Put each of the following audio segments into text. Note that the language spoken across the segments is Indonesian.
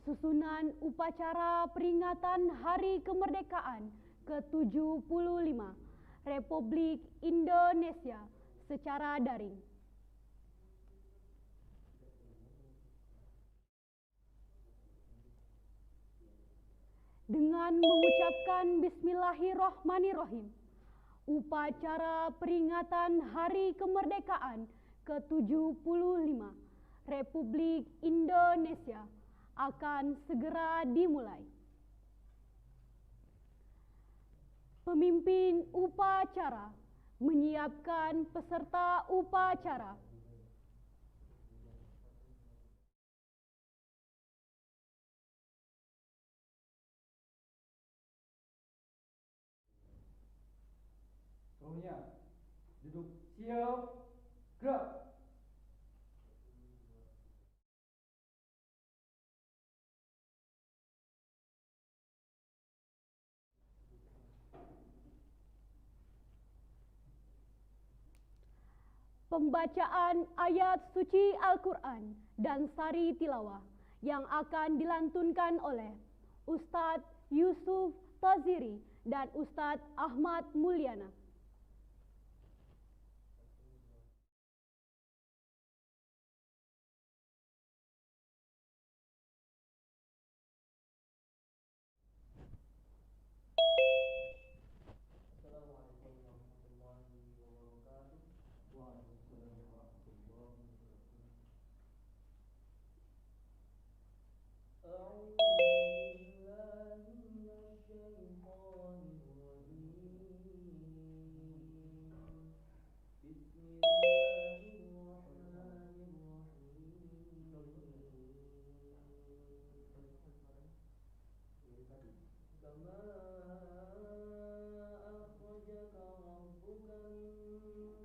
Susunan upacara peringatan Hari Kemerdekaan ke-75 Republik Indonesia secara daring. Dengan mengucapkan Bismillahirrohmanirrohim, upacara peringatan Hari Kemerdekaan ke-75 Republik Indonesia akan segera dimulai. Pemimpin upacara menyiapkan peserta upacara. Semuanya duduk siap, gerak. Pembacaan ayat suci Al-Quran dan sari tilawah yang akan dilantunkan oleh Ustadz Yusuf Taziri dan Ustadz Ahmad Mulyana. Assalamualaikum warahmatullahi wabarakatuh. Waalaikumsalam warahmatullahi wabarakatuh. A'udzu billahi minasyaitonir rajim. Bismillahirrahmanirrahim. Kama akhrajaka rabbuka min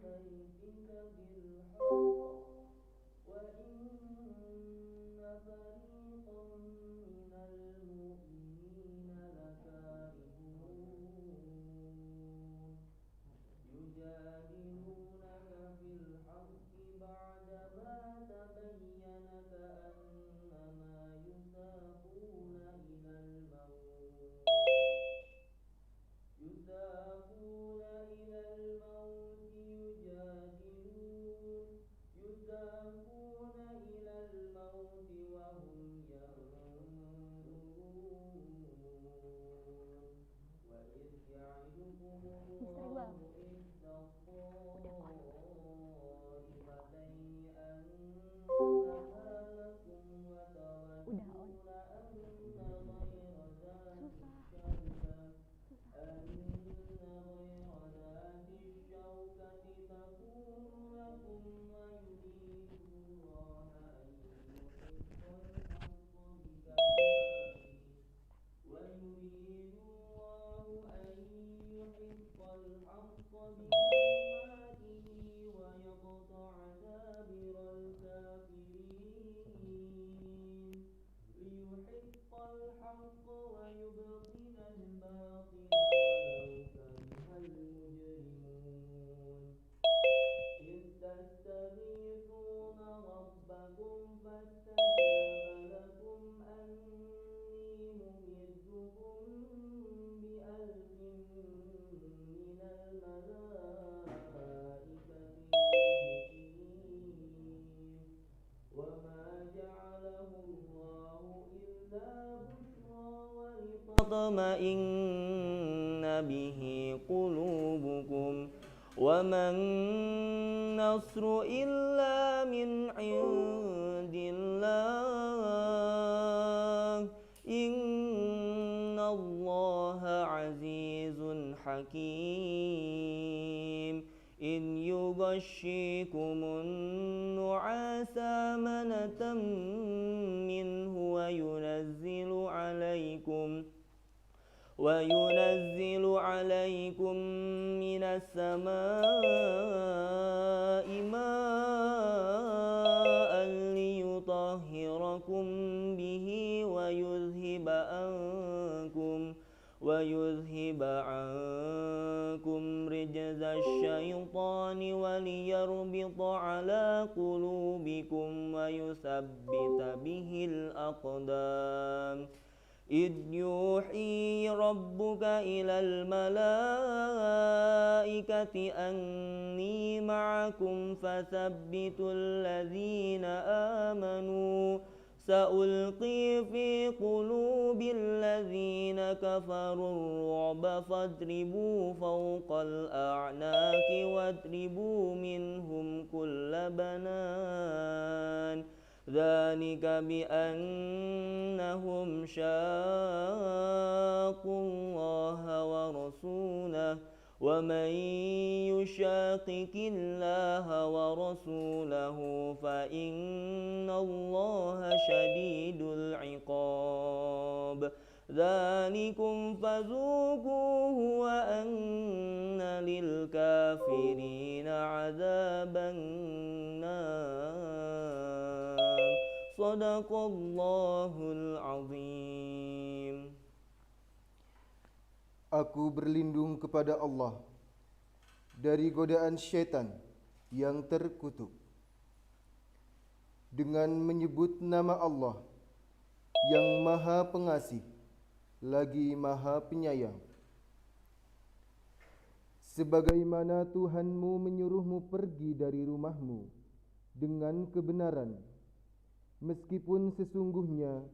baitika bil haqq wa inna fariqan minal mu'minina lakarihun yujadilunaka fil haqqi ba'da ma tabayyana ka'annama yusaquna ilal maut يساقون إلى الموت وهم ينظرون وإذ يعدكم الله إحدى الطائفتين أنها لكم وتودون أن غير ذات الشوكة تكون لكم ويريد الله أن يحق الحق بكلماته ويقطع دابر الكافرين ليحق الحق ويبطل الباطل ولو كره المجرمون إذ تستغيثون ربكم فاستجاب لكم أني ممدكم بألف من الملائكة مردفين وما جعله الله إلا بشرى ولتطمئن به قلوبكم وما النصر إلا من عند الله إن الله عزيز حكيم إذ يغشيكم النعاس أمنة منه وينزل عليكم من السماء ماء ليطهركم به ويذهب ليذهب عنكم رجز الشيطان وليربط على قلوبكم ويثبت به الأقدام إذ يوحي ربك إلى الملائكة أني معكم فثبتوا الذين آمنوا سألقي في قلوب الذين كفروا الرعب فاضربوا فوق الأعناق واضربوا منهم كل بنان ذلك بأنهم شاقوا الله ورسوله ومن يشاقق الله ورسوله فإن الله شديد العقاب ذلكم فذوقوه وأن للكافرين عذاب النار صدق الله العظيم. Aku berlindung kepada Allah dari godaan syaitan yang terkutuk dengan menyebut nama Allah yang Maha Pengasih lagi Maha Penyayang. Sebagaimana Tuhanmu menyuruhmu pergi dari rumahmu dengan kebenaran, meskipun sesungguhnya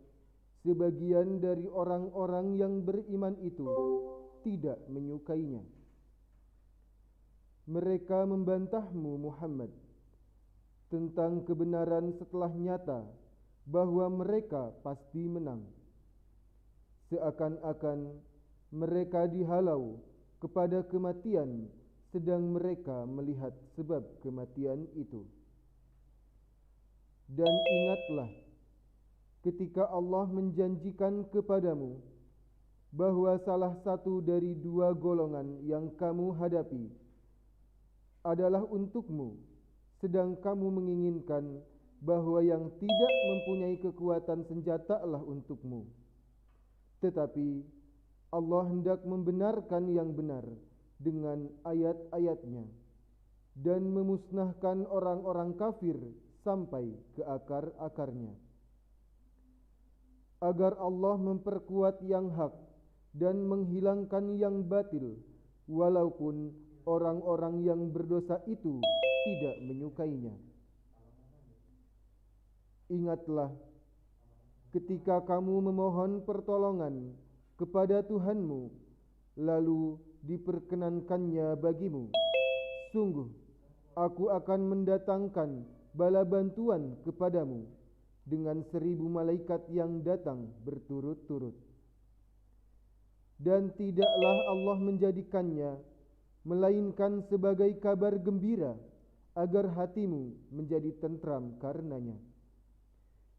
sebagian dari orang-orang yang beriman itu tidak menyukainya. Mereka membantahmu Muhammad tentang kebenaran setelah nyata bahwa mereka pasti menang. Seakan-akan mereka dihalau kepada kematian sedang mereka melihat sebab kematian itu. Dan ingatlah ketika Allah menjanjikan kepadamu bahwa salah satu dari dua golongan yang kamu hadapi adalah untukmu, sedang kamu menginginkan bahwa yang tidak mempunyai kekuatan senjatalah untukmu. Tetapi Allah hendak membenarkan yang benar dengan ayat-ayatnya dan memusnahkan orang-orang kafir sampai ke akar-akarnya, agar Allah memperkuat yang hak dan menghilangkan yang batil, walaupun orang-orang yang berdosa itu tidak menyukainya. Ingatlah ketika kamu memohon pertolongan kepada Tuhanmu, lalu diperkenankannya bagimu. Sungguh, aku akan mendatangkan bala bantuan kepadamu dengan 1000 malaikat yang datang berturut-turut. Dan tidaklah Allah menjadikannya melainkan sebagai kabar gembira agar hatimu menjadi tentram karenanya.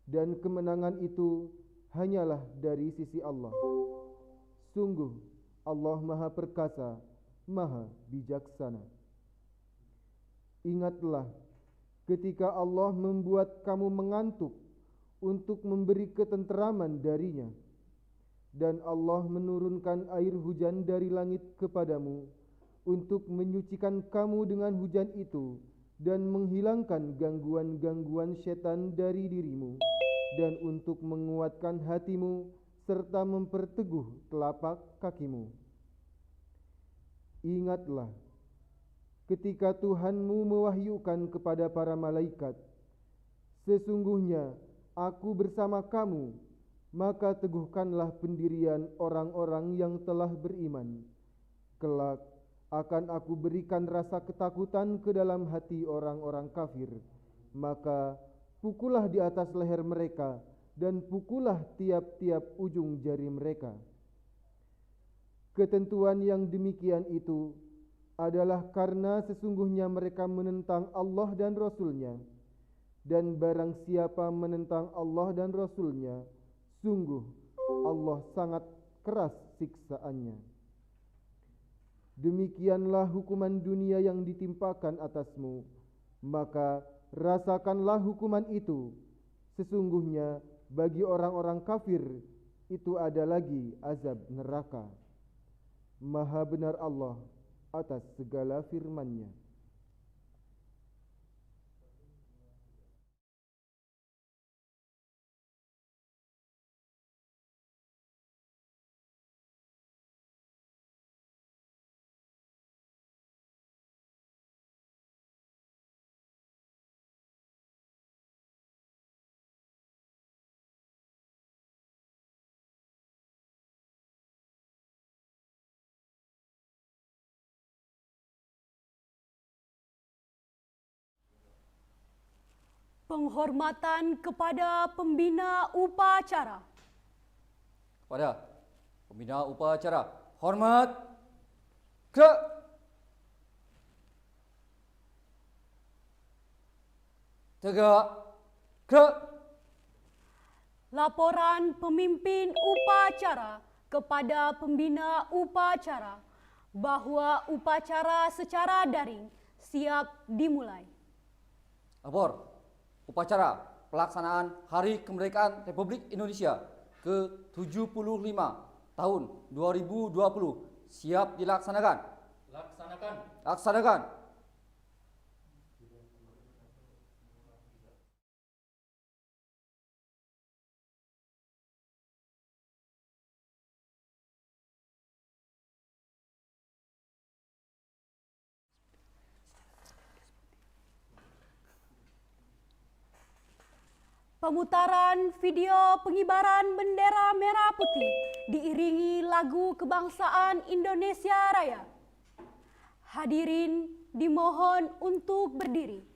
Dan kemenangan itu hanyalah dari sisi Allah. Sungguh Allah Maha Perkasa, Maha Bijaksana. Ingatlah ketika Allah membuat kamu mengantuk untuk memberi ketenteraman darinya, dan Allah menurunkan air hujan dari langit kepadamu untuk menyucikan kamu dengan hujan itu dan menghilangkan gangguan-gangguan setan dari dirimu, dan untuk menguatkan hatimu serta memperteguh telapak kakimu. Ingatlah ketika Tuhanmu mewahyukan kepada para malaikat, sesungguhnya aku bersama kamu, maka teguhkanlah pendirian orang-orang yang telah beriman. Kelak akan aku berikan rasa ketakutan ke dalam hati orang-orang kafir, maka pukullah di atas leher mereka dan pukullah tiap-tiap ujung jari mereka. Ketentuan yang demikian itu adalah karena sesungguhnya mereka menentang Allah dan Rasul-Nya, dan barang siapa menentang Allah dan Rasul-Nya, sungguh Allah sangat keras siksaannya. Demikianlah hukuman dunia yang ditimpakan atasmu, maka rasakanlah hukuman itu. Sesungguhnya bagi orang-orang kafir itu ada lagi azab neraka. Maha benar Allah atas segala firman-Nya. Penghormatan kepada pembina upacara. Kepada pembina upacara, hormat, gerak. Tegak, gerak. Laporan pemimpin upacara kepada pembina upacara bahwa upacara secara daring siap dimulai. Lapor upacara pelaksanaan Hari Kemerdekaan Republik Indonesia ke-75 tahun 2020 siap dilaksanakan. Laksanakan. Pemutaran video pengibaran bendera merah putih diiringi lagu kebangsaan Indonesia Raya. Hadirin dimohon untuk berdiri.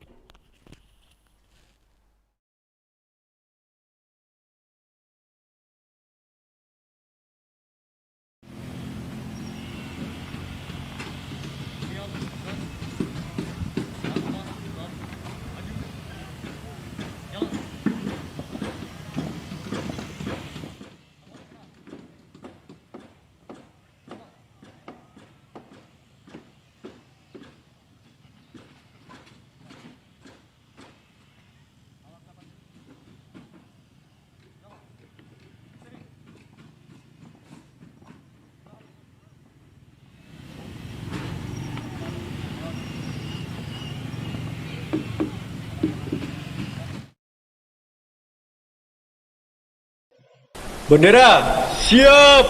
Bendera siap.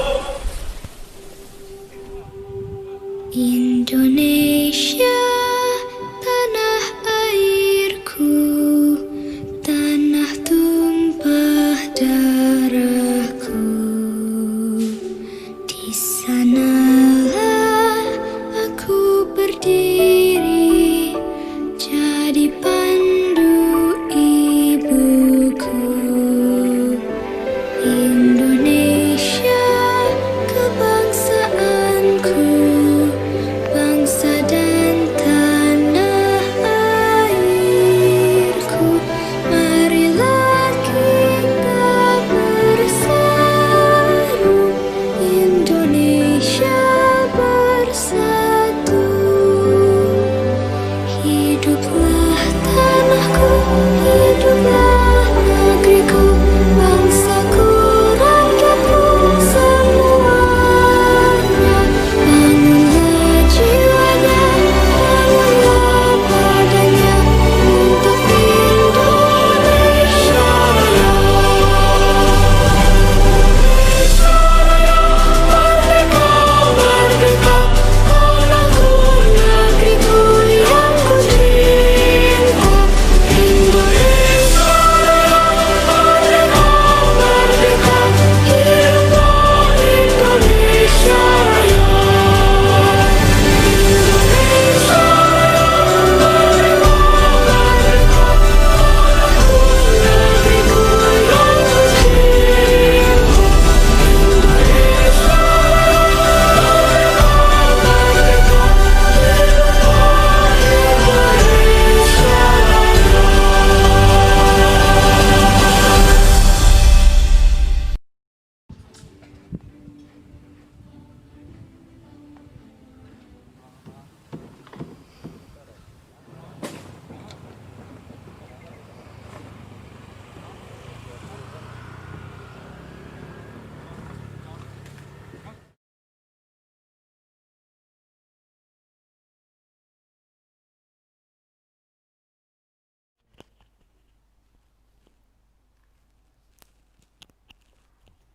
Indonesia, tanah airku, tanah tumpah darahku. Di sanalah aku berdiri, jadi pandu ibuku. Indonesia, kebangsaanku, bangsa dan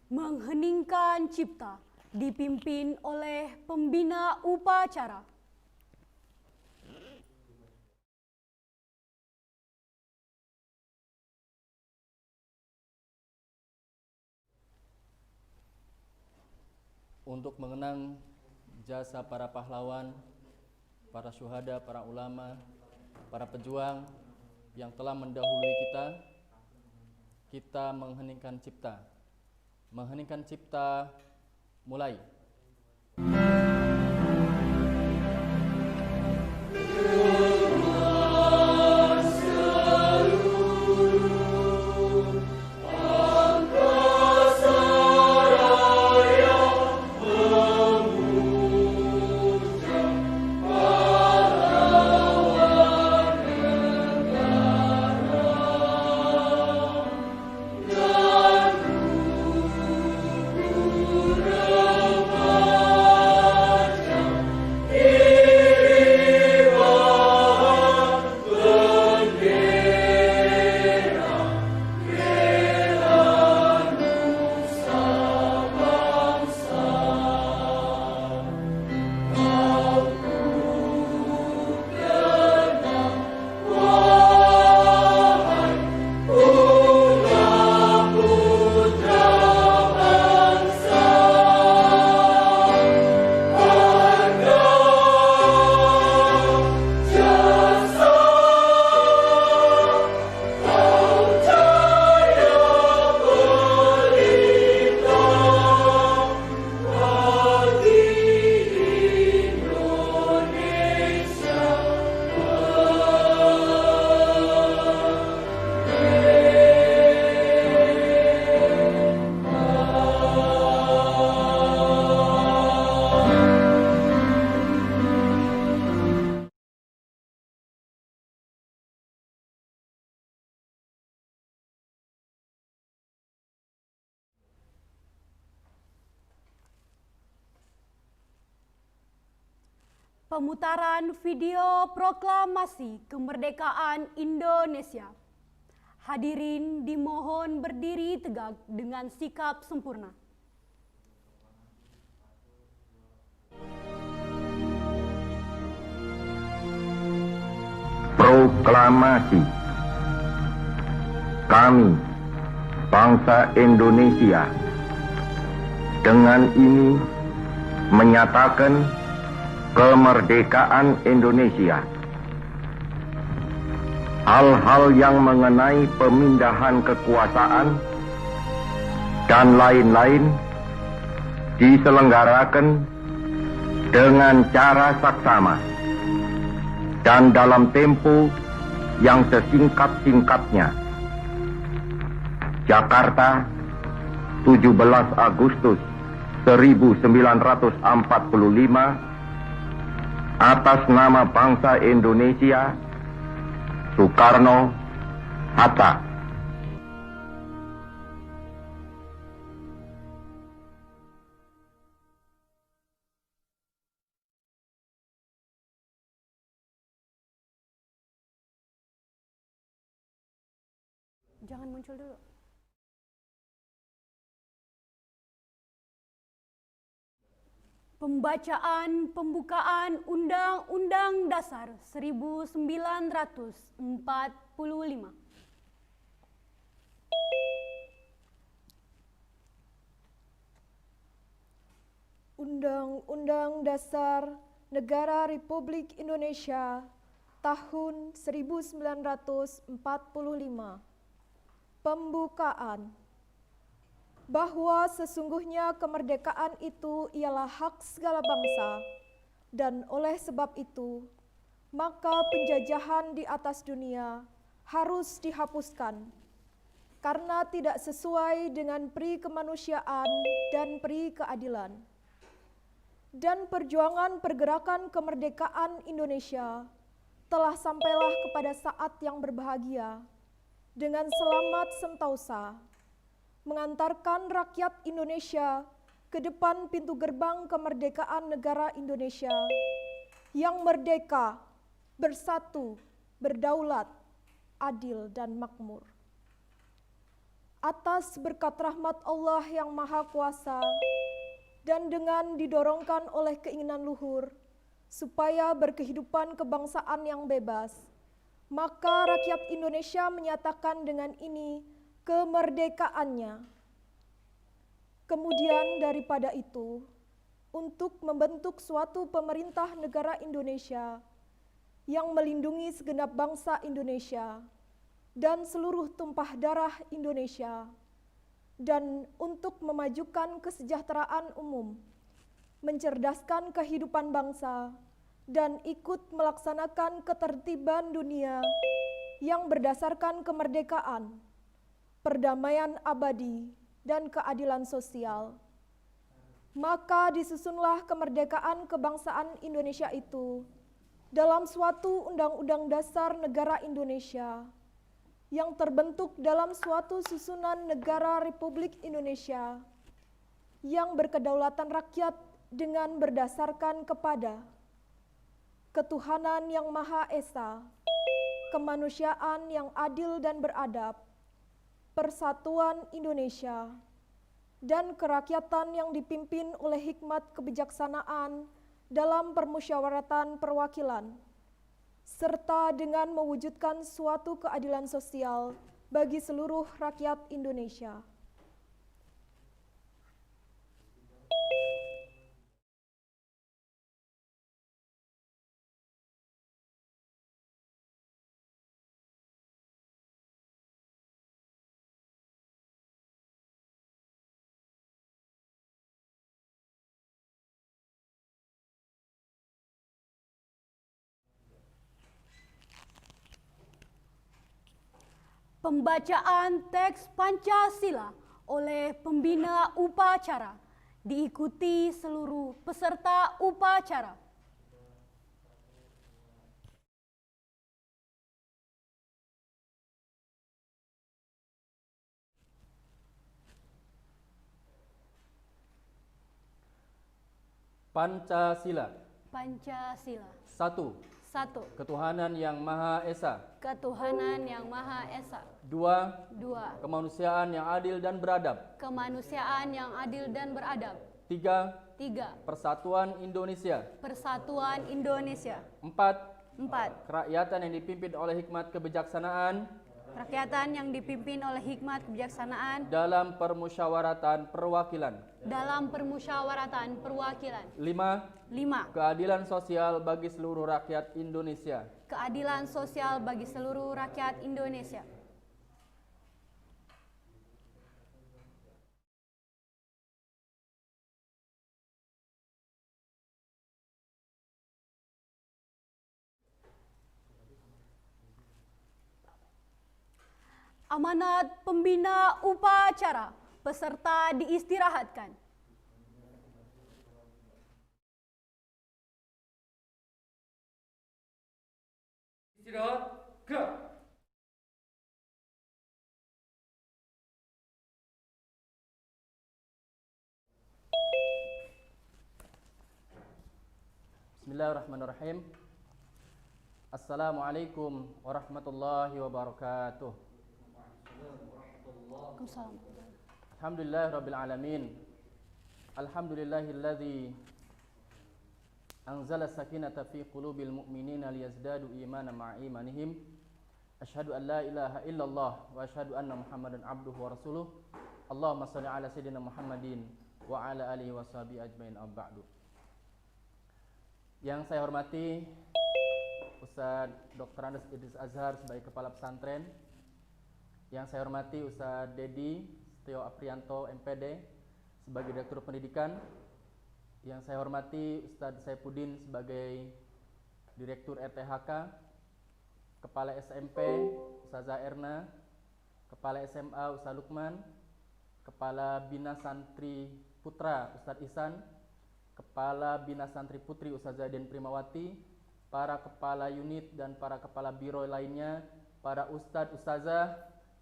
Mengheningkan cipta dipimpin oleh pembina upacara. Untuk mengenang jasa para pahlawan, para syuhada, para ulama, para pejuang yang telah mendahului kita mengheningkan cipta. Mengheningkan cipta mulai. Pemutaran video proklamasi kemerdekaan Indonesia. Hadirin dimohon berdiri tegak dengan sikap sempurna. Proklamasi. Kami, bangsa Indonesia, dengan ini menyatakan kemerdekaan Indonesia. Hal-hal yang mengenai pemindahan kekuasaan dan lain-lain diselenggarakan dengan cara saksama dan dalam tempo yang sesingkat-singkatnya. Jakarta, 17 Agustus 1945, atas nama bangsa Indonesia, Soekarno-Hatta. Jangan muncul dulu. Pembacaan pembukaan Undang-Undang Dasar 1945. Undang-Undang Dasar Negara Republik Indonesia tahun 1945. Pembukaan. Bahwa sesungguhnya kemerdekaan itu ialah hak segala bangsa, dan oleh sebab itu, maka penjajahan di atas dunia harus dihapuskan, karena tidak sesuai dengan peri kemanusiaan dan peri keadilan. Dan perjuangan pergerakan kemerdekaan Indonesia telah sampailah kepada saat yang berbahagia, dengan selamat sentosa, mengantarkan rakyat Indonesia ke depan pintu gerbang kemerdekaan negara Indonesia yang merdeka, bersatu, berdaulat, adil, dan makmur. atas berkat rahmat Allah yang Maha Kuasa dan dengan didorongkan oleh keinginan luhur supaya berkehidupan kebangsaan yang bebas, maka rakyat Indonesia menyatakan dengan ini kemerdekaannya. Kemudian daripada itu, untuk membentuk suatu pemerintah negara Indonesia yang melindungi segenap bangsa Indonesia dan seluruh tumpah darah Indonesia, dan untuk memajukan kesejahteraan umum, mencerdaskan kehidupan bangsa, dan ikut melaksanakan ketertiban dunia yang berdasarkan kemerdekaan, perdamaian abadi, dan keadilan sosial. Maka disusunlah kemerdekaan kebangsaan Indonesia itu dalam suatu Undang-Undang Dasar Negara Indonesia yang terbentuk dalam suatu susunan negara Republik Indonesia yang berkedaulatan rakyat dengan berdasarkan kepada ketuhanan yang Maha Esa, kemanusiaan yang adil dan beradab, persatuan Indonesia, dan kerakyatan yang dipimpin oleh hikmat kebijaksanaan dalam permusyawaratan perwakilan, serta dengan mewujudkan suatu keadilan sosial bagi seluruh rakyat Indonesia. Pembacaan teks Pancasila oleh pembina upacara diikuti seluruh peserta upacara. Pancasila. Pancasila. 1. 1. Ketuhanan yang Maha Esa. Ketuhanan yang Maha Esa. 2. 2. Kemanusiaan yang adil dan beradab. Kemanusiaan yang adil dan beradab. 3. 3. Persatuan Indonesia. Persatuan Indonesia. 4. 4. Kerakyatan yang dipimpin oleh hikmat kebijaksanaan Kerakyatan yang dipimpin oleh hikmat kebijaksanaan dalam permusyawaratan perwakilan. dalam permusyawaratan perwakilan. 5. 5. Keadilan sosial bagi seluruh rakyat Indonesia. Keadilan sosial bagi seluruh rakyat Indonesia. Amanat pembina upacara, peserta diistirahatkan. Istirahat, gerak. Bismillahirrahmanirrahim. Assalamualaikum warahmatullahi wabarakatuh. Waalaikumsalam. Alhamdulillah rabbil alamin. Alhamdulillahilladzi anzala sakinata fi qulubil mu'minina liyazdadu imanan ma'a imanihim. Asyhadu an la ilaha illallah wa asyhadu anna Muhammadan abduhu wa rasuluh. Allahumma shalli ala sayyidina Muhammadin wa ala alihi wa sahbihi ajmain amma ba'du. Yang saya hormati Ustaz Dr. Andes Idris Azhar sebagai Kepala Pesantren. Yang saya hormati Ustaz Dedi Setio Aprianto MPD sebagai Direktur Pendidikan. Yang saya hormati Ustaz Saifuddin sebagai Direktur RTHK, Kepala SMP Ustazah Erna, Kepala SMA Ustaz Lukman, Kepala Bina Santri Putra Ustaz Ihsan, Kepala Bina Santri Putri Ustazah Den Primawati, para kepala unit dan para kepala biro lainnya, para ustadz, ustazah,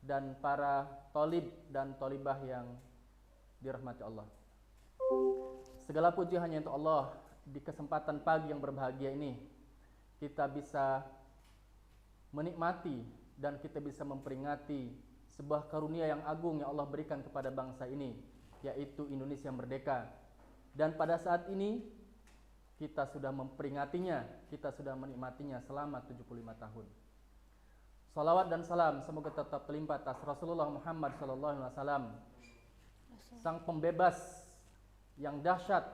dan para tolib dan tolibah yang dirahmati Allah. Segala puji hanya untuk Allah. Di kesempatan pagi yang berbahagia ini kita bisa menikmati dan kita bisa memperingati sebuah karunia yang agung yang Allah berikan kepada bangsa ini, yaitu Indonesia merdeka. Dan pada saat ini kita sudah memperingatinya, kita sudah menikmatinya selama 75 tahun. Salawat dan salam semoga tetap terlimpah atas Rasulullah Muhammad SAW, sang pembebas yang dahsyat,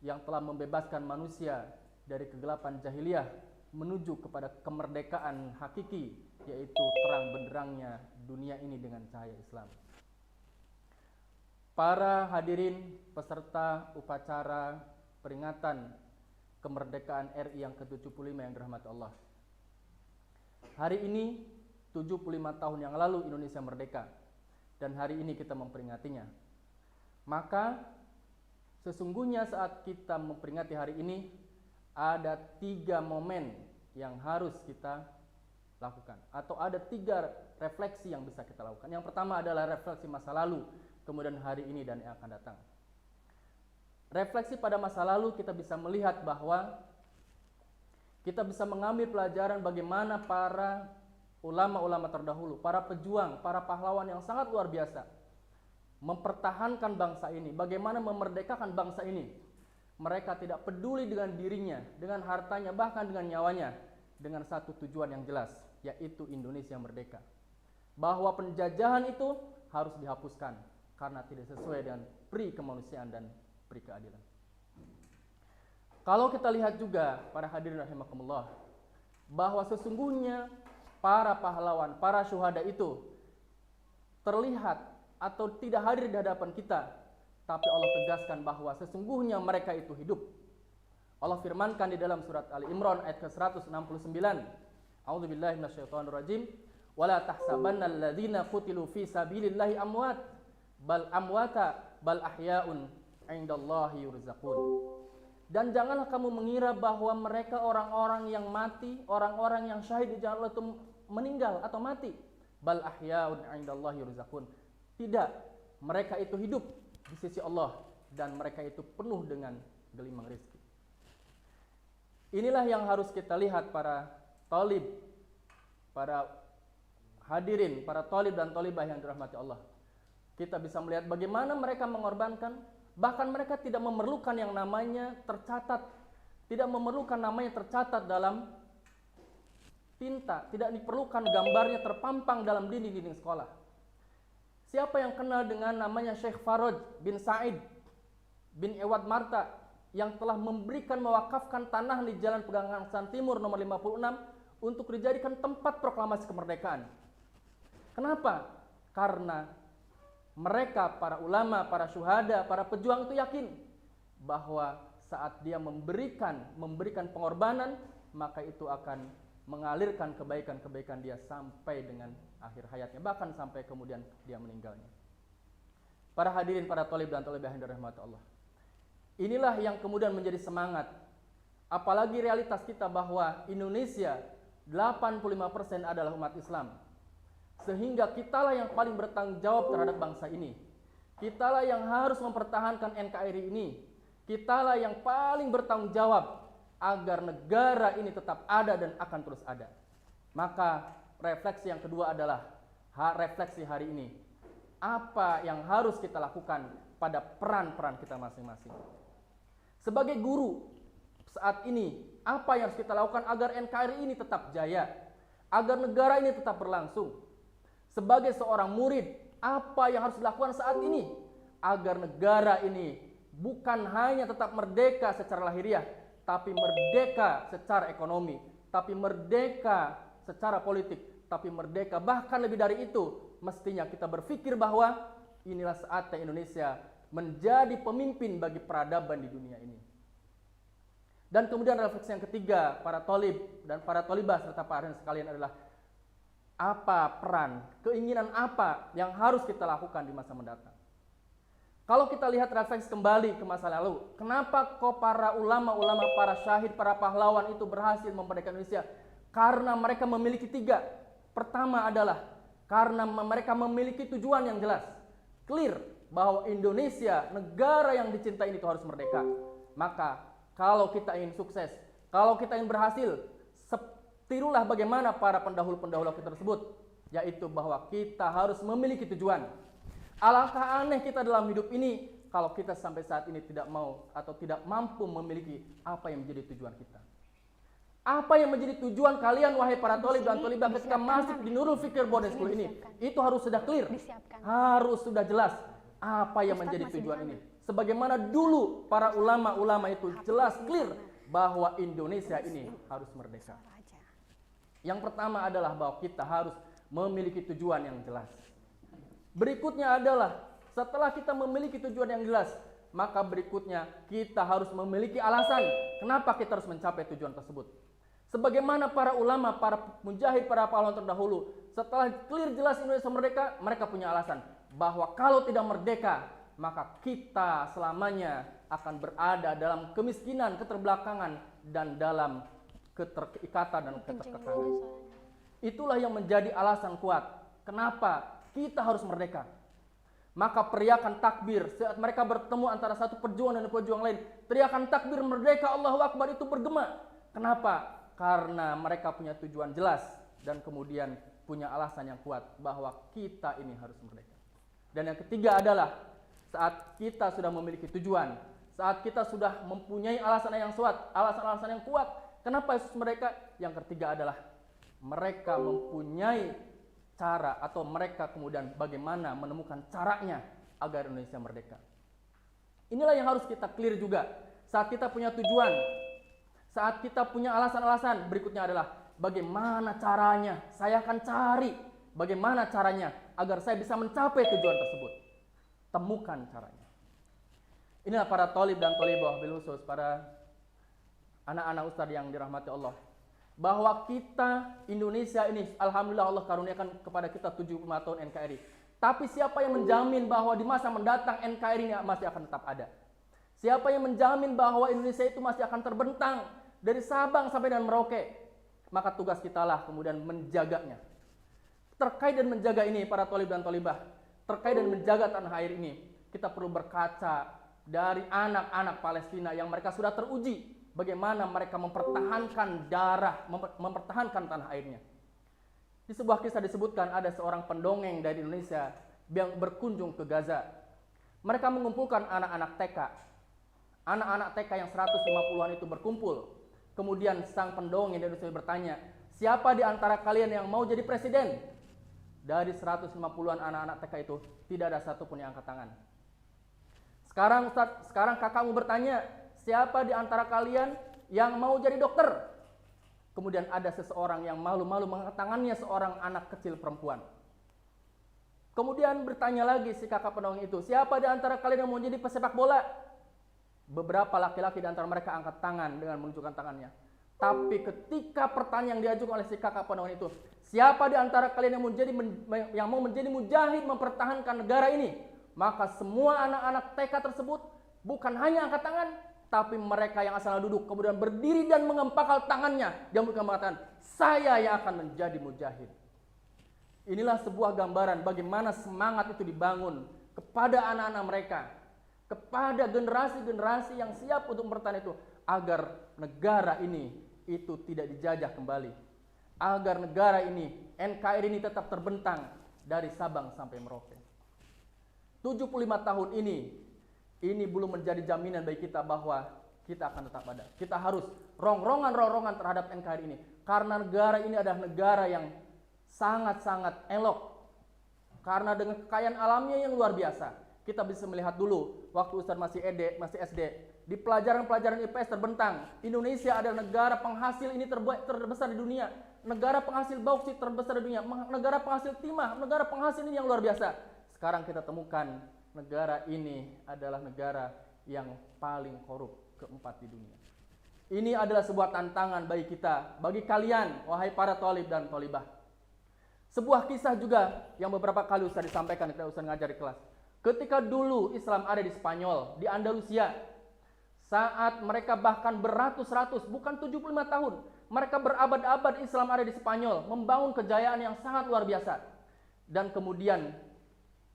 yang telah membebaskan manusia dari kegelapan jahiliyah menuju kepada kemerdekaan hakiki, yaitu terang benderangnya dunia ini dengan cahaya Islam. Para hadirin peserta upacara peringatan kemerdekaan RI yang ke-75 yang dirahmati Allah. Hari ini 75 tahun yang lalu Indonesia merdeka, dan hari ini kita memperingatinya. Maka sesungguhnya saat kita memperingati hari ini ada 3 momen yang harus kita lakukan, atau ada 3 refleksi yang bisa kita lakukan. Yang pertama adalah refleksi masa lalu, kemudian hari ini dan yang akan datang. Refleksi pada masa lalu, kita bisa melihat bahwa kita bisa mengambil pelajaran bagaimana para ulama-ulama terdahulu, para pejuang, para pahlawan yang sangat luar biasa mempertahankan bangsa ini, bagaimana memerdekakan bangsa ini. Mereka tidak peduli dengan dirinya, dengan hartanya, bahkan dengan nyawanya, dengan satu tujuan yang jelas, yaitu Indonesia merdeka. Bahwa penjajahan itu harus dihapuskan karena tidak sesuai dengan pri kemanusiaan dan pri keadilan. Kalau kita lihat juga para hadirin rahimakumullah, bahwa sesungguhnya para pahlawan, para syuhada itu terlihat atau tidak hadir di hadapan kita, tapi Allah tegaskan bahwa sesungguhnya mereka itu hidup. Allah firmankan di dalam surat Ali Imran ayat ke-169, A'udzubillahi minasyaitonirrajim, wala tahsabanna alladzina qutilu fi sabilillahi amwat bal amwata bal ahya'un 'indallahi yurzaqun. Dan janganlah kamu mengira bahwa mereka orang-orang yang mati, orang-orang yang syahid di jalan Allah itu meninggal atau mati. Bal ahya'un 'indallahi yurzaqun. Tidak, mereka itu hidup di sisi Allah dan mereka itu penuh dengan gelimang rezeki. Inilah yang harus kita lihat para talib, para hadirin, para talib dan talibah yang dirahmati Allah. Kita bisa melihat bagaimana mereka mengorbankan, bahkan mereka tidak memerlukan yang namanya tercatat, tidak memerlukan namanya tercatat dalam tinta, tidak diperlukan gambarnya terpampang dalam dinding-dinding sekolah. Siapa yang kenal dengan namanya Syekh Faraj bin Said bin Ewad Marta yang telah memberikan mewakafkan tanah di Jalan Pegangsaan Timur nomor 56 untuk dijadikan tempat proklamasi kemerdekaan. Kenapa? Karena mereka, para ulama, para syuhada, para pejuang itu yakin bahwa saat dia memberikan pengorbanan, maka itu akan mengalirkan kebaikan-kebaikan dia sampai dengan akhir hayatnya, bahkan sampai kemudian dia meninggalnya. Para hadirin, para thalib dan thalibah yang dirahmati Allah, inilah yang kemudian menjadi semangat. Apalagi realitas kita bahwa Indonesia 85% adalah umat Islam, sehingga kitalah yang paling bertanggung jawab terhadap bangsa ini. Kitalah yang harus mempertahankan NKRI ini. Kitalah yang paling bertanggung jawab agar negara ini tetap ada dan akan terus ada. Maka refleksi yang kedua adalah refleksi hari ini. Apa yang harus kita lakukan pada peran-peran kita masing-masing. Sebagai guru saat ini, apa yang harus kita lakukan agar NKRI ini tetap jaya, agar negara ini tetap berlangsung. Sebagai seorang murid, apa yang harus dilakukan saat ini agar negara ini bukan hanya tetap merdeka secara lahiriah, tapi merdeka secara ekonomi, tapi merdeka secara politik, tapi merdeka bahkan lebih dari itu. Mestinya kita berpikir bahwa inilah saatnya Indonesia menjadi pemimpin bagi peradaban di dunia ini. Dan kemudian refleksi yang ketiga, para thalib dan para thalibah serta para hadirin sekalian adalah apa peran, keinginan apa yang harus kita lakukan di masa mendatang. Kalau kita lihat refleksi kembali ke masa lalu, kenapa kok para ulama-ulama, para syahid, para pahlawan itu berhasil memerdekakan Indonesia? Karena mereka memiliki 3. Pertama adalah karena mereka memiliki tujuan yang jelas, clear, bahwa Indonesia, negara yang dicintai itu harus merdeka. Maka kalau kita ingin sukses, kalau kita ingin berhasil, tirulah bagaimana para pendahulu-pendahulu kita tersebut, yaitu bahwa kita harus memiliki tujuan. Alangkah aneh kita dalam hidup ini kalau kita sampai saat ini tidak mau atau tidak mampu memiliki apa yang menjadi tujuan kita. Apa yang menjadi tujuan kalian wahai para thalib dan thalibah ketika masuk di Nurul Fikir Boarding School ini? Itu harus sudah clear, harus sudah jelas apa yang menjadi tujuan ini. Sebagaimana dulu para ulama-ulama itu jelas clear bahwa Indonesia ini harus merdeka. Yang pertama adalah bahwa kita harus memiliki tujuan yang jelas. Berikutnya adalah setelah kita memiliki tujuan yang jelas, maka berikutnya kita harus memiliki alasan kenapa kita harus mencapai tujuan tersebut. Sebagaimana para ulama, para mujahid, para pahlawan terdahulu, setelah clear jelas Indonesia merdeka, mereka punya alasan bahwa kalau tidak merdeka, maka kita selamanya akan berada dalam kemiskinan, keterbelakangan, dan dalam keterikatan dan keterkekangan. Itulah yang menjadi alasan kuat kenapa kita harus merdeka. Maka teriakan takbir saat mereka bertemu antara satu perjuangan dan perjuangan lain, teriakan takbir merdeka Allahu Akbar itu bergema. Kenapa? Karena mereka punya tujuan jelas dan kemudian punya alasan yang kuat bahwa kita ini harus merdeka. Dan yang ketiga adalah saat kita sudah memiliki tujuan, saat kita sudah mempunyai alasan yang kuat, alasan-alasan yang kuat, kenapa Yesus merdeka? Yang ketiga adalah mereka mempunyai cara atau mereka kemudian bagaimana menemukan caranya agar Indonesia merdeka. Inilah yang harus kita clear juga. Saat kita punya tujuan, saat kita punya alasan-alasan, berikutnya adalah bagaimana caranya. Saya akan cari bagaimana caranya agar saya bisa mencapai tujuan tersebut. Temukan caranya. Inilah para thalib dan thalibah bil khusus, para anak-anak ustadz yang dirahmati Allah. Bahwa kita Indonesia ini, alhamdulillah Allah karuniakan kepada kita 75 tahun NKRI. Tapi siapa yang menjamin bahwa di masa mendatang NKRI ini masih akan tetap ada? Siapa yang menjamin bahwa Indonesia itu masih akan terbentang dari Sabang sampai dan Merauke? Maka tugas kita lah kemudian menjaganya. Terkait dan menjaga ini para thalib dan thalibah, terkait dan menjaga tanah air ini, kita perlu berkaca dari anak-anak Palestina yang mereka sudah teruji bagaimana mereka mempertahankan darah, mempertahankan tanah airnya. Di sebuah kisah disebutkan ada seorang pendongeng dari Indonesia yang berkunjung ke Gaza. Mereka mengumpulkan anak-anak TK. Anak-anak TK yang 150-an itu berkumpul. Kemudian sang pendongeng dari Indonesia bertanya, siapa di antara kalian yang mau jadi presiden? Dari 150-an anak-anak TK itu tidak ada satupun yang angkat tangan. Sekarang kakakmu bertanya, siapa di antara kalian yang mau jadi dokter? Kemudian ada seseorang yang malu-malu mengangkat tangannya, seorang anak kecil perempuan. Kemudian bertanya lagi si kakak pendongeng itu, siapa di antara kalian yang mau jadi pesepak bola? Beberapa laki-laki di antara mereka angkat tangan dengan menunjukkan tangannya. Tapi ketika pertanyaan yang diajukan oleh si kakak pendongeng itu, siapa di antara kalian yang mau menjadi mujahid mempertahankan negara ini? Maka semua anak-anak TK tersebut bukan hanya angkat tangan, tapi mereka yang asalnya duduk kemudian berdiri dan mengempakal tangannya. Dia mengatakan, saya yang akan menjadi mujahid. Inilah sebuah gambaran bagaimana semangat itu dibangun kepada anak-anak mereka, kepada generasi-generasi yang siap untuk mempertahankan itu, agar negara ini itu tidak dijajah kembali, agar negara ini, NKRI ini tetap terbentang dari Sabang sampai Merauke. 75 tahun ini belum menjadi jaminan bagi kita bahwa kita akan tetap ada. Kita harus rongrongan terhadap NKRI ini. Karena negara ini adalah negara yang sangat-sangat elok. Karena dengan kekayaan alamnya yang luar biasa. Kita bisa melihat dulu, waktu Ustaz masih SD, di pelajaran-pelajaran IPS terbentang, Indonesia adalah negara penghasil ini terbesar di dunia. Negara penghasil bauksit terbesar di dunia. Negara penghasil timah, negara penghasil ini yang luar biasa. Sekarang kita temukan negara ini adalah negara yang paling korup keempat di dunia. Ini adalah sebuah tantangan bagi kita, bagi kalian, wahai para thalib dan thalibah. Sebuah kisah juga yang beberapa kali Ustaz disampaikan ketika Ustaz ngajar di kelas. Ketika dulu Islam ada di Spanyol, di Andalusia, saat mereka bahkan beratus-ratus, bukan 75 tahun, mereka berabad-abad Islam ada di Spanyol, membangun kejayaan yang sangat luar biasa. Dan kemudian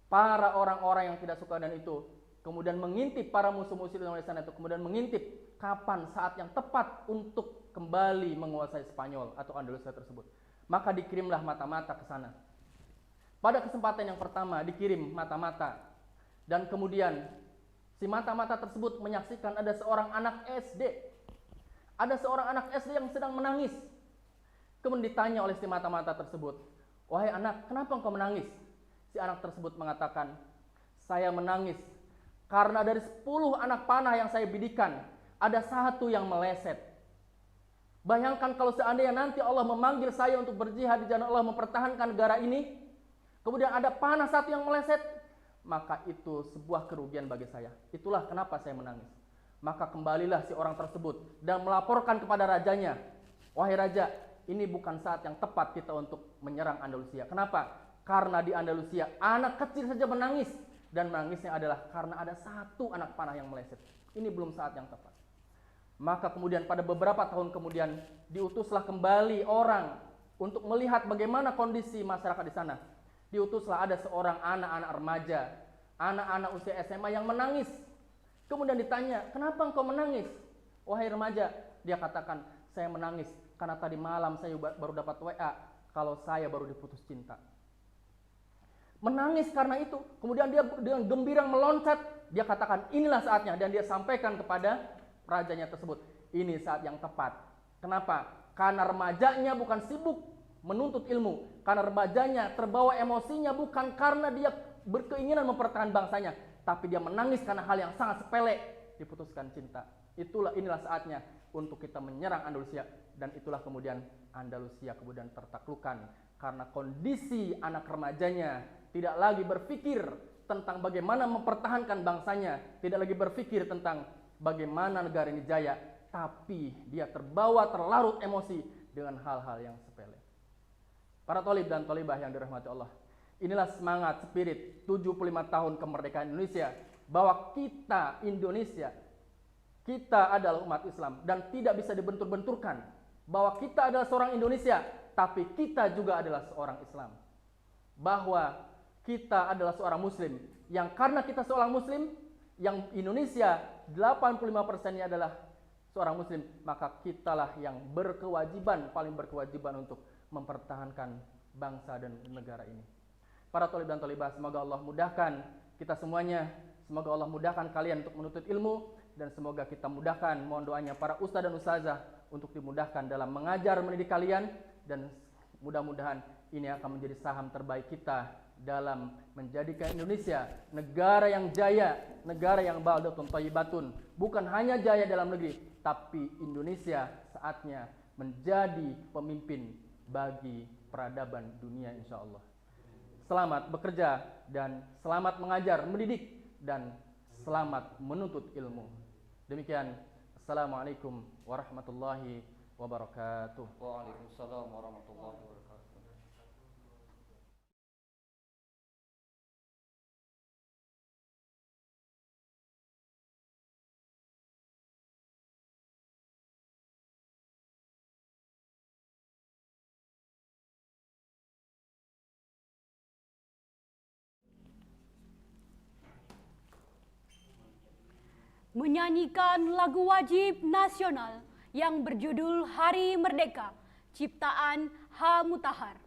para orang-orang yang tidak suka dan itu kemudian mengintip para musuh-musuh di sana itu, kemudian mengintip kapan saat yang tepat untuk kembali menguasai Spanyol atau Andalusia tersebut. Maka dikirimlah mata-mata ke sana. Pada kesempatan yang pertama dikirim mata-mata, dan kemudian si mata-mata tersebut menyaksikan ada seorang anak SD. Ada seorang anak SD yang sedang menangis. Kemudian ditanya oleh si mata-mata tersebut, "Wahai anak, kenapa engkau menangis?" Si anak tersebut mengatakan, "Saya menangis karena dari 10 anak panah yang saya bidikan, ada 1 yang meleset." Bayangkan kalau seandainya nanti Allah memanggil saya untuk berjihad di jalan Allah mempertahankan negara ini, kemudian ada panah 1 yang meleset, maka itu sebuah kerugian bagi saya. Itulah kenapa saya menangis. Maka kembalilah si orang tersebut dan melaporkan kepada rajanya, "Wahai raja, ini bukan saat yang tepat kita untuk menyerang Andalusia." Kenapa? Karena di Andalusia anak kecil saja menangis, dan menangisnya adalah karena ada 1 anak panah yang meleset. Ini belum saat yang tepat. Maka kemudian pada beberapa tahun kemudian diutuslah kembali orang untuk melihat bagaimana kondisi masyarakat di sana. Diutuslah ada seorang anak-anak remaja, anak-anak usia SMA yang menangis. Kemudian ditanya, "Kenapa engkau menangis, wahai remaja?" Dia katakan, "Saya menangis karena tadi malam saya baru dapat WA kalau saya baru diputus cinta." Menangis karena itu. Kemudian dia dengan gembira meloncat. Dia katakan, "Inilah saatnya." Dan dia sampaikan kepada rajanya tersebut, "Ini saat yang tepat." Kenapa? Karena remajanya bukan sibuk menuntut ilmu. Karena remajanya terbawa emosinya bukan karena dia berkeinginan mempertahankan bangsanya, tapi dia menangis karena hal yang sangat sepele, diputuskan cinta. Inilah saatnya untuk kita menyerang Andalusia, dan itulah kemudian Andalusia kemudian tertaklukkan karena kondisi anak remajanya tidak lagi berpikir tentang bagaimana mempertahankan bangsanya, tidak lagi berpikir tentang bagaimana negara ini jaya, tapi dia terbawa terlarut emosi dengan hal-hal yang sepele. Para thalib dan thalibah yang dirahmati Allah, inilah semangat spirit 75 tahun kemerdekaan Indonesia, bahwa kita Indonesia, kita adalah umat Islam dan tidak bisa dibentur-benturkan, bahwa kita adalah seorang Indonesia, tapi kita juga adalah seorang Islam, bahwa kita adalah seorang Muslim, yang karena kita seorang Muslim, yang Indonesia 85%-nya adalah seorang Muslim, maka kitalah yang berkewajiban, paling berkewajiban untuk mempertahankan bangsa dan negara ini. Para thalib dan thalibah, semoga Allah mudahkan kita semuanya, semoga Allah mudahkan kalian untuk menuntut ilmu, dan semoga kita mudahkan, mohon doanya para ustaz dan ustazah untuk dimudahkan dalam mengajar mendidik kalian, dan mudah-mudahan ini akan menjadi saham terbaik kita dalam menjadikan Indonesia negara yang jaya, negara yang baldatun thayyibatun, bukan hanya jaya dalam negeri, tapi Indonesia saatnya menjadi pemimpin bagi peradaban dunia, insya Allah. Selamat bekerja dan selamat mengajar, mendidik, dan selamat menuntut ilmu. Demikian, Assalamualaikum warahmatullahi wabarakatuh. Waalaikumsalam warahmatullahi wabarakatuh. Menyanyikan lagu wajib nasional yang berjudul Hari Merdeka, ciptaan H. Mutahar.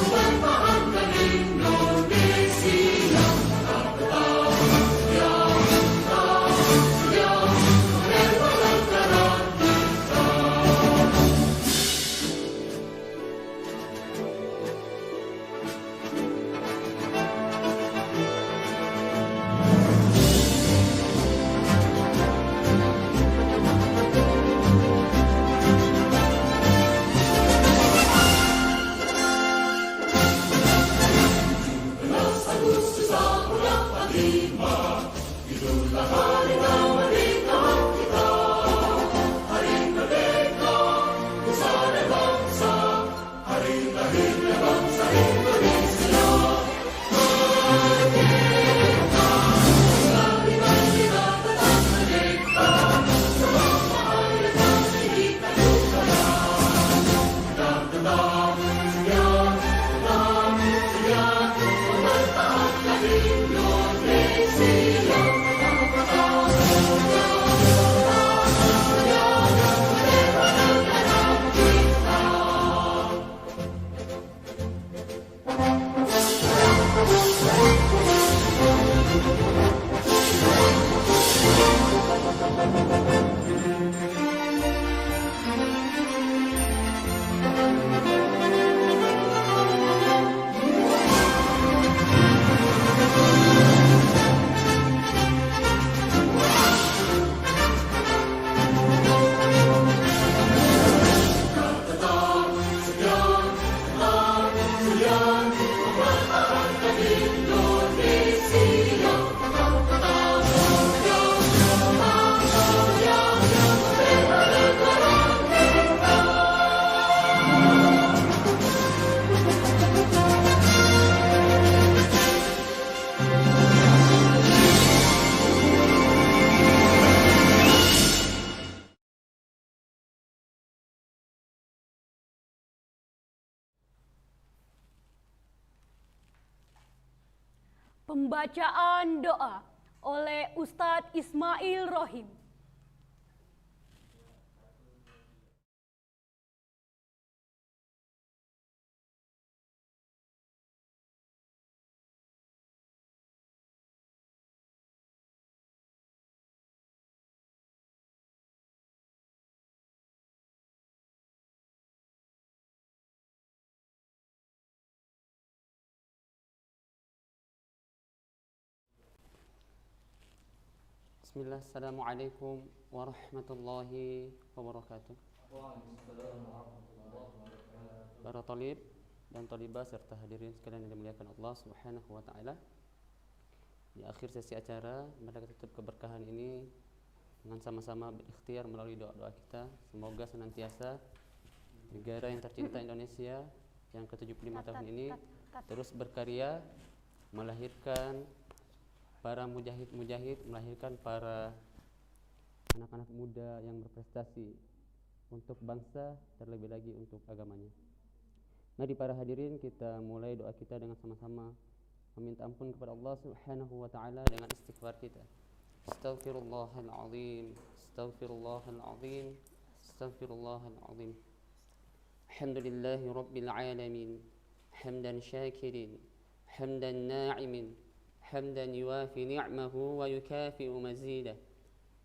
Mempertahankan Pembacaan doa oleh Ustadz Ismail Rohim. Bismillah, Assalamualaikum warahmatullahi wabarakatuh. Para talib dan talibah serta hadirin sekalian yang dimuliakan Allah Subhanahu wa taala. Di akhir sesi acara, mari kita tutup keberkahan ini dengan sama-sama berikhtiar melalui doa-doa kita. Semoga senantiasa negara yang tercinta Indonesia yang ke-75 tahun ini terus berkarya melahirkan para mujahid-mujahid, melahirkan para anak-anak muda yang berprestasi untuk bangsa, terlebih lagi untuk agamanya. Mari para hadirin, kita mulai doa kita dengan sama-sama meminta ampun kepada Allah Subhanahu wa taala dengan istighfar kita. Astaghfirullahalazim, astaghfirullahalazim, astaghfirullahalazim. Alhamdulillahi rabbil alamin, hamdan syakirin, hamdan na'imin, حمدا يوافي نعمه ويكافئ مزيده.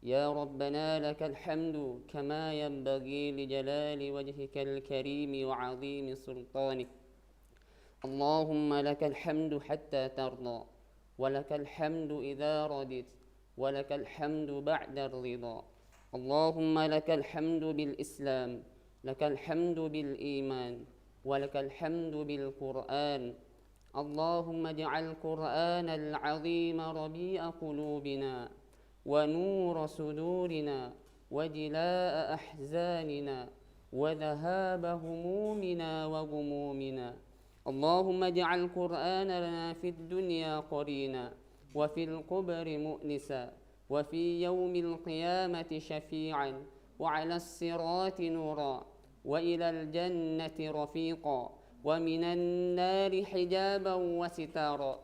يا ربنا لك الحمد كما ينبغي لجلال وجهك الكريم وعظيم سلطانك. اللهم لك الحمد حتى ترضى، ولك الحمد إذا رضيت، ولك الحمد بعد الرضا. اللهم لك الحمد بالإسلام، لك الحمد بالإيمان، ولك الحمد بالقرآن. اللهم اجعل القرآن العظيم ربيع قلوبنا ونور صدورنا وجلاء أحزاننا وذهاب همومنا وغمومنا. اللهم اجعل القرآن لنا في الدنيا قرينا، وفي القبر مؤنسا، وفي يوم القيامة شفيعا، وعلى الصراط نورا، وإلى الجنة رفيقا، ومن النار حجابا وستارا.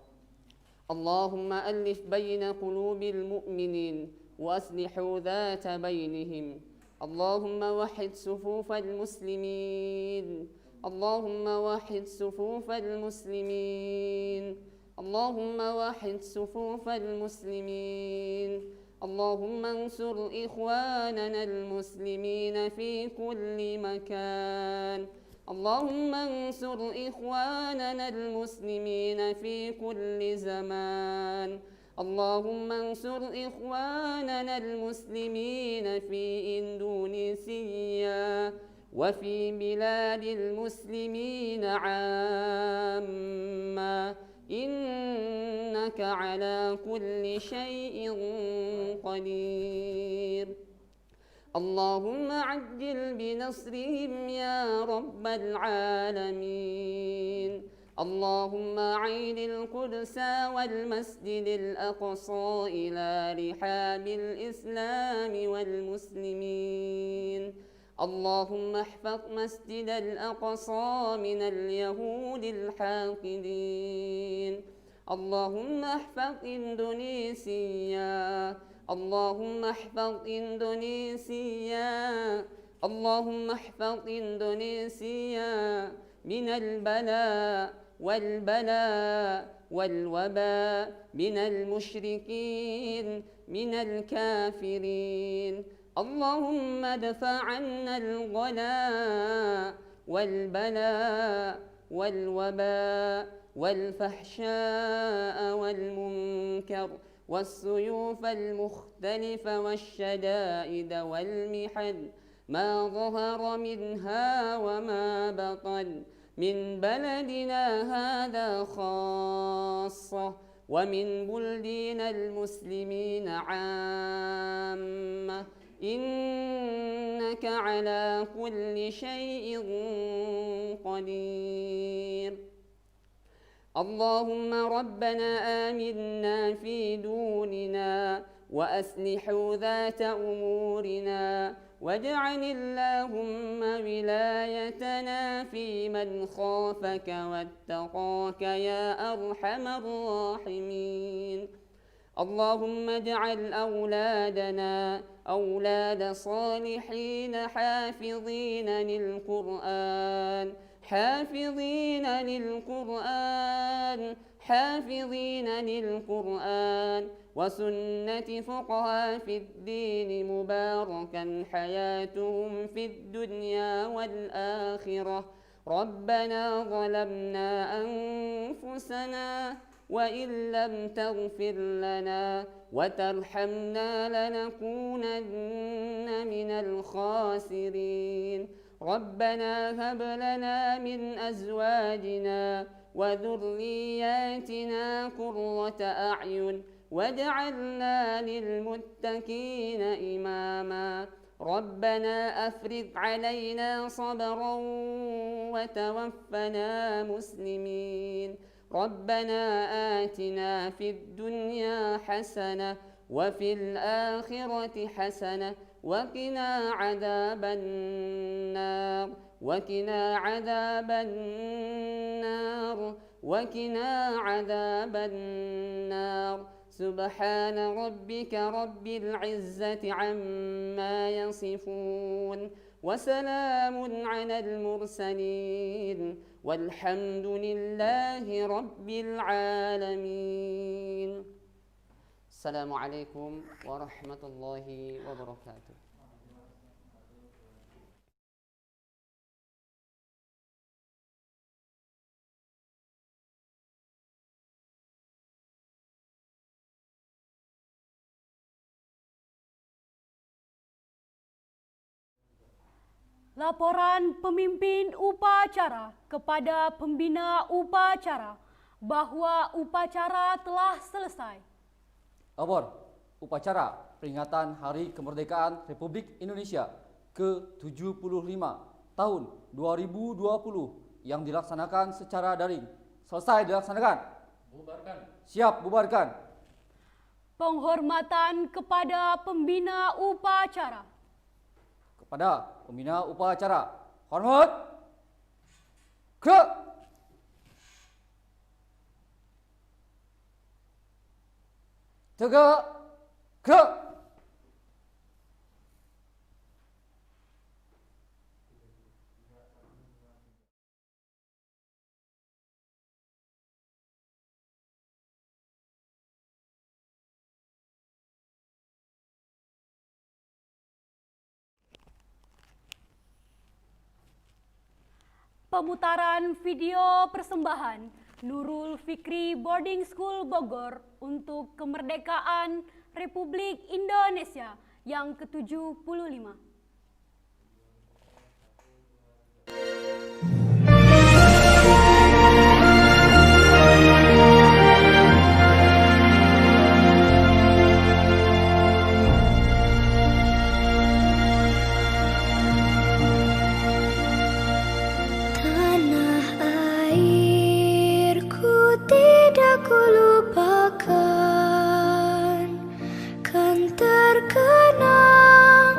اللهم ألف بين قلوب المؤمنين وأصلحوا ذات بينهم. اللهم وحد صفوف المسلمين، اللهم وحد صفوف المسلمين، اللهم وحد صفوف المسلمين. اللهم انصر إخواننا المسلمين في كل مكان. اللهم انصر إخواننا المسلمين في كل زمان. اللهم انصر إخواننا المسلمين في إندونيسيا وفي بلاد المسلمين عامة، إنك على كل شيء قدير. اللهم عجل بنصرهم يا رب العالمين. اللهم عين القدس والمسجد الأقصى إلى رحاب الإسلام والمسلمين. اللهم احفظ مسجد الأقصى من اليهود الحاقدين. اللهم احفظ إندونيسيا، اللهم احفظ إندونيسيا، اللهم احفظ إندونيسيا من البلاء والوباء، من المشركين، من الكافرين. اللهم ادفع عنا الغلاء والبلاء والوباء والفحشاء والمنكر والسيوف المختلفة والشدائد والمحن، ما ظهر منها وما بطن، من بلدنا هذا خاصة، ومن بلدان المسلمين عامة، إنك على كل شيء قدير. اللهم ربنا آمنا في دوننا وأصلح ذات أمورنا واجعل اللهم ولايتنا في من خافك واتقاك يا أرحم الراحمين. اللهم اجعل أولادنا أولاد صالحين حافظين للقرآن حافظين للقرآن وسنة فقهاء في الدين مباركا حياتهم في الدنيا والآخرة. ربنا ظلمنا أنفسنا وإن لم تغفر لنا وترحمنا لنكونن من الخاسرين. ربنا هب لنا من أزواجنا وذرياتنا قرة أعين واجعلنا للمتقين إماما. ربنا أفرغ علينا صبرا وتوفنا مسلمين. ربنا آتنا في الدنيا حسنة وفي الآخرة حسنة وقنا عذاب النار وقنا عذاب النار. سبحان ربك رب العزة عما يصفون وسلام على المرسلين والحمد لله رب العالمين. السلام عليكم ورحمة الله وبركاته. Laporan pemimpin upacara kepada pembina upacara bahwa upacara telah selesai. Lapor upacara peringatan Hari Kemerdekaan Republik Indonesia ke-75 tahun 2020 yang dilaksanakan secara daring selesai dilaksanakan. Bubarkan. Siap bubarkan. Penghormatan kepada pembina upacara. Kepada pembina upacara, hormat. Gerak. Tegak. Gerak. Pemutaran video persembahan Nurul Fikri Boarding School Bogor untuk kemerdekaan Republik Indonesia yang ke-75. Kan terkenang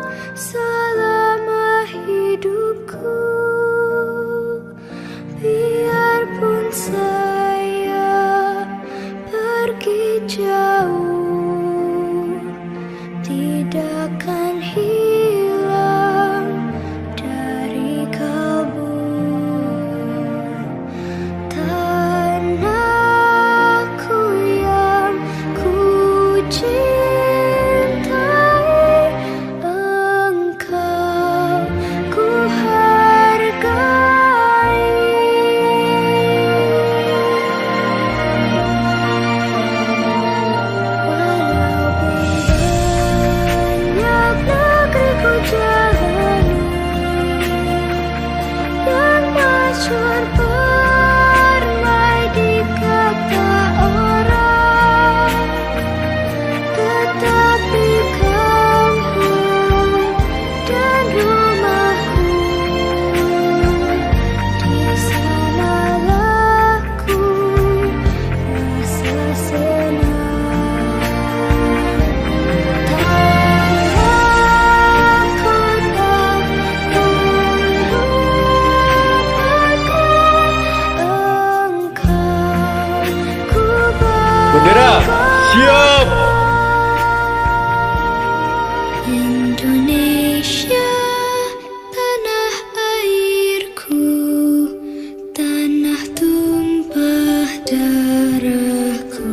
Siap. Indonesia, tanah airku, tanah tumpah darahku.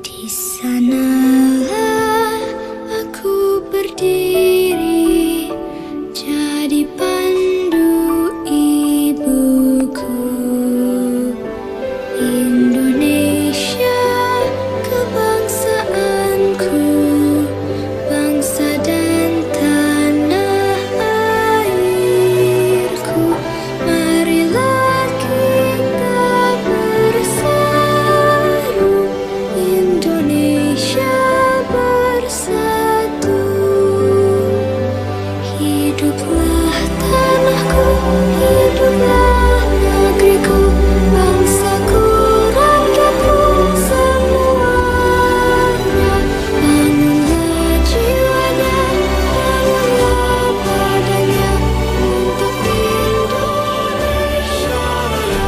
Di sanalah aku berdiri, jadi pandu ibuku. Indonesia, kebangsaanku, bangsa dan tanah airku. Marilah kita bersatu, Indonesia bersatu. Hiduplah tanahku, hiduplah negeriku, bangsaku, rakyatku semuanya. Bangunlah jiwanya, bangunlah badannya untuk Indonesia Raya.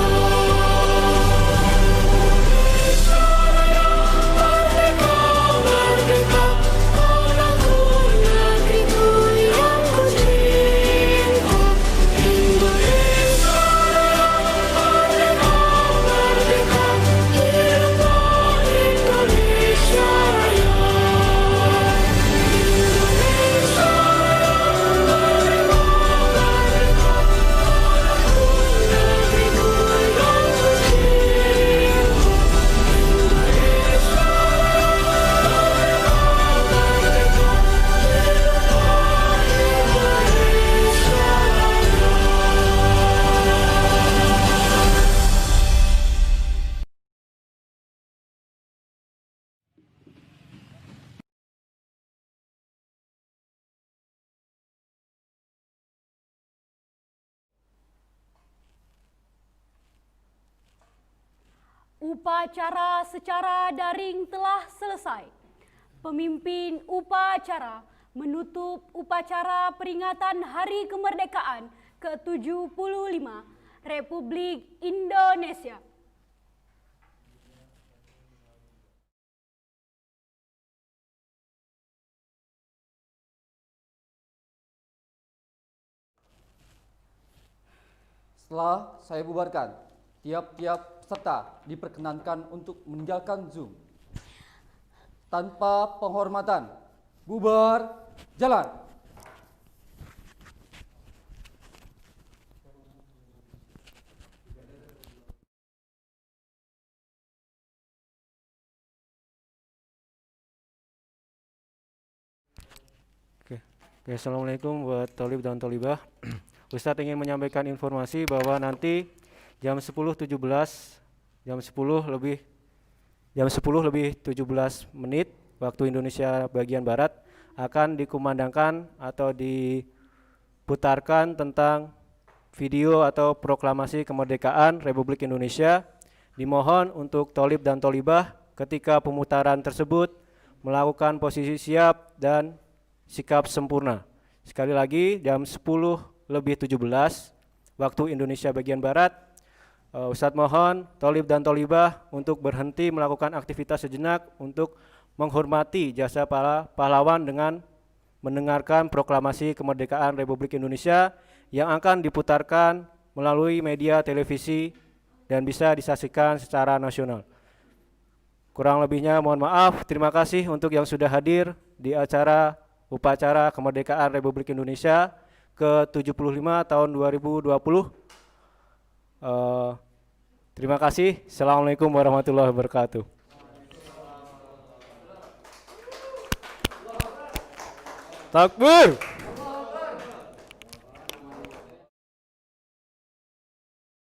Merdeka, merdeka, tanahku, negeriku yang ku cinta. Indonesia Raya, merdeka, merdeka, hiduplah Indonesia Raya. Indonesia Raya, merdeka, merdeka, tanahku, negeriku yang ku cinta. Indonesia Raya, merdeka, merdeka, hiduplah Indonesia Upacara secara daring telah selesai. Pemimpin upacara menutup upacara peringatan Hari Kemerdekaan ke-75 Republik Indonesia. Setelah saya bubarkan, tiap-tiap peserta diperkenankan untuk meninggalkan Zoom. Tanpa penghormatan, bubar, jalan. Oke, assalamualaikum buat Tolib dan Tolibah. Ustadz ingin menyampaikan informasi bahwa nanti jam 10.17, jam 10 lebih 17 menit waktu Indonesia bagian Barat akan dikumandangkan atau diputarkan tentang video atau proklamasi kemerdekaan Republik Indonesia. Dimohon untuk Tolib dan Tolibah ketika pemutaran tersebut melakukan posisi siap dan sikap sempurna. Sekali lagi jam 10:17 waktu Indonesia bagian Barat. Ustadz mohon Tolib dan Tolibah untuk berhenti melakukan aktivitas sejenak untuk menghormati jasa para pahlawan dengan mendengarkan proklamasi kemerdekaan Republik Indonesia yang akan diputarkan melalui media televisi dan bisa disaksikan secara nasional. Kurang lebihnya mohon maaf. Terima kasih untuk yang sudah hadir di acara upacara kemerdekaan Republik Indonesia ke-75 tahun 2020. Terima kasih. Assalamualaikum warahmatullahi wabarakatuh. Takbir.